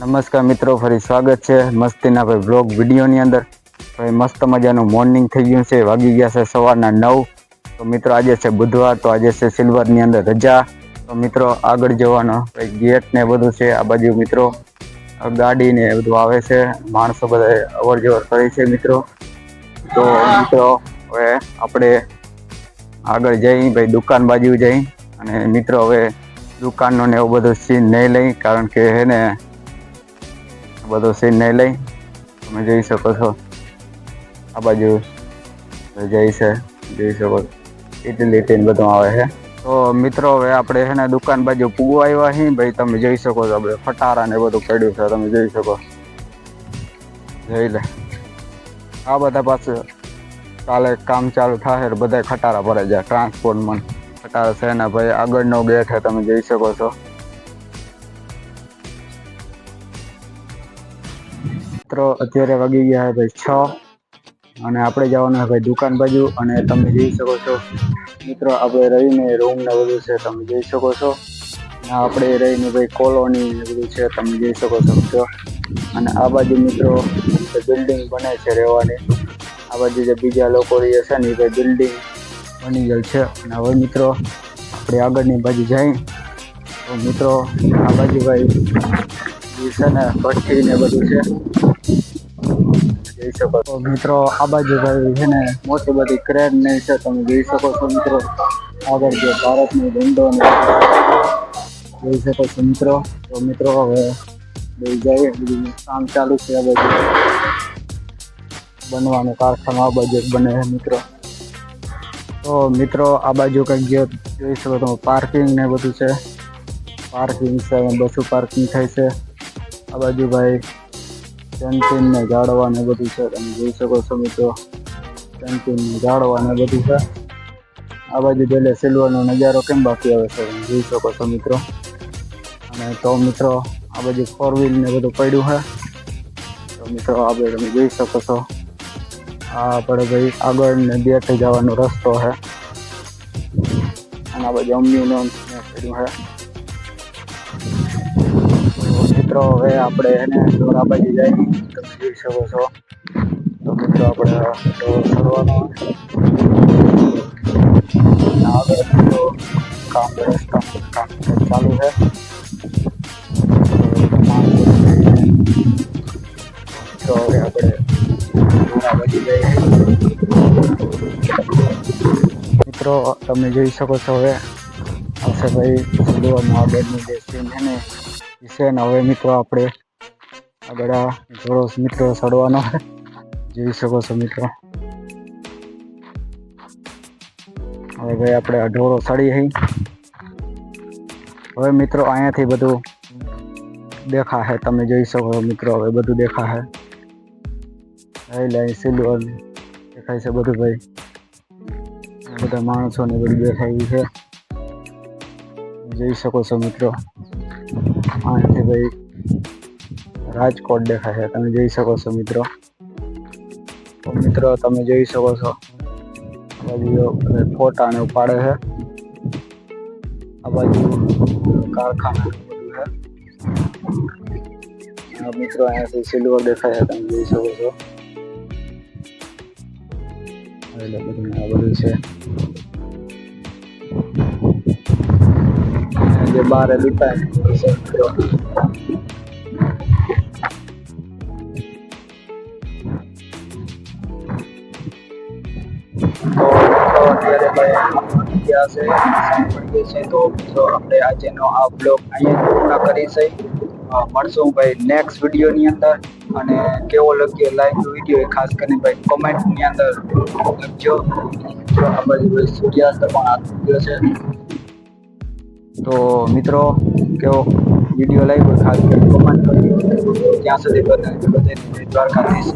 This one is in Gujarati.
નમસ્કાર મિત્રો, ફરી સ્વાગત છે મસ્તીના ભાઈ બ્લોગ વિડીયોની અંદર. ભાઈ મસ્ત મજાનું મોર્નિંગ થઈ ગયું છે, વાગી ગયા છે સવારના 9. તો મિત્રો આજે છે બુધવાર, તો આજે છે સિલ્વરની અંદર રજા. તો મિત્રો આગળ જવાનો ગેટ ને બધું છે. આ બાજુ મિત્રો ગાડી ને બધું આવે છે, માણસો બધા અવર જવર કરે છે મિત્રો. તો મિત્રો હવે આપણે આગળ જઈ ભાઈ દુકાન બાજુ જઈ, અને મિત્રો હવે દુકાનનો ને એવું બધું સીન નહીં લઈ, કારણ કે હે ને બધો સીન નહીં લઈ. તમે જોઈ શકો છો આ બાજુ જોઈ શકો ઇટલી ટીન બધું આવે છે. તો મિત્રો હવે આપણે છે ને દુકાન બાજુ પૂગવા આવ્યા છીએ ભાઈ. તમે જોઈ શકો છો આપણે ફટારા ને બધું પડ્યું છે, તમે જોઈ શકો. જોઈ લે આ બધા પાસે કાલે કામ ચાલુ થાય, બધા ખટારા ભરાઈ જાય ટ્રાન્સપોર્ટમાં. ખટારા છે ને ભાઈ આગળનો ગેટ છે, તમે જોઈ શકો છો. મિત્રો અત્યારે વાગી ગયા છે ભાઈ 6, અને આપણે જવાનું છે ભાઈ દુકાન બાજુ. અને તમે જોઈ શકો છો મિત્રો આપણે રહીને રૂમ ને બધું છે, તમે જોઈ શકો છો. આપણે રહીને ભાઈ કોલોની ને બધું છે, તમે જોઈ શકો છો મિત્રો. અને આ બાજુ મિત્રો બિલ્ડિંગ બને છે રહેવાની. આ બાજુ જે બીજા લોકો રહે છે ને એ ભાઈ બિલ્ડિંગ બની ગયેલ છે. અને હવે મિત્રો આપણે આગળની બાજુ જઈ, તો મિત્રો આ બાજુ ભાઈ છે ને ભઠ્ઠી ને બધું છે, જોઈ શકો છો મિત્રો. આ બાજુ ભાઈ છે ને મોટી બધી ક્રેન ને છે, તમે જોઈ શકો છો મિત્રો. આગળ જે ભારતનો ઝંડો ને જોઈ શકો છો મિત્રો. તો મિત્રો હવે જઈએ, બધું કામ ચાલુ છે. આ બાજુ બનવાનું કારખાનું આ બાજુ બને છે મિત્રો. તો મિત્રો આ બાજુ કંઈક જોઈ શકો તો પાર્કિંગ ને બધું છે. પાર્કિંગ છે, બસો પાર્કિંગ થાય છે. આ બાજુ ભાઈ કેન્ટીન ને ઝાડવા ને બધું છે, તમે જોઈ શકો છો મિત્રો. કેન્ટીન ને ઝાડવા ને બધું છે. આ બાજુ પેલે સિલ્વરનો નજારો કેમ બાકી આવે છે, તમે જોઈ શકો છો મિત્રો. અને તો મિત્રો આ બાજુ 4 વ્હીલ ને બધું પડ્યું છે. તો મિત્રો આ બાજુ તમે જોઈ શકો છો. આ આપણે ભાઈ આગળ ને બેઠી જવાનો રસ્તો છે, અને આ બાજુ અમ્યુનો પડ્યું છે. મિત્રો હવે આપણે એને આ બાજુ જઈએ, તમે જોઈ શકો છો. તો મિત્રો આપણે ફરવાનો આગળ મિત્રો કામ રસ્તામાં કામ ચાલુ છે. તો હવે આપણે આ બાજુ જઈએ. મિત્રો તમે જોઈ શકો છો હવે આવશે ભાઈ સિલ્વરનો આગળનું જે સીન છે ને છે ને. હવે મિત્રો આપણે આગળ થોડો મિત્રો ચડવાનો જોઈ શકો છો મિત્રો. હવે ભાઈ આપણે અઢોળો ચડી હઈ. હવે મિત્રો અહીંયાથી બધું દેખાશે, તમે જોઈ શકો મિત્રો. હવે બધું દેખાશે, અહીં સિલ્વર દેખાય છે બધું ભાઈ. બધા માણસોને બધું દેખાયું છે, જોઈ શકો છો મિત્રો. અહીંયાથી ભાઈ રાજકોટ દેખાય છે, તમે જોઈ શકો છો મિત્રો. તો મિત્રો તમે જોઈ શકો છો આ બાજુ ફોટા ને ઉપાડે છે. આ બાજુ કારખાનું બધું છે. મિત્રો અહીંયાથી સિલ્વર દેખાય છે, તમે જોઈ શકો છો. એટલે બધું આ બધું છે જે બહાર દુકાન છે મિત્રો. તો અત્યારે ભાઈ ગયા છે. તો મિત્રો આપણે આજનો આ બ્લોગ અહીંયા પૂર્ણ કરી છે. મળશું ભાઈ નેક્સ્ટ વિડીયોની અંદર. અને કેવો લાગ્યો લાઈવ વિડીયો એ ખાસ કરીને ભાઈ કોમેન્ટની અંદર લખજો. આ બાજુ ભાઈ સૂર્યાસ્ત પણ આવી ગયો છે. તો મિત્રો કેવો વિડીયો લાગ્યો ખાસ કરીને કોમેન્ટ કરજો. ત્યાં સુધી બધા દ્વારકાધીશ.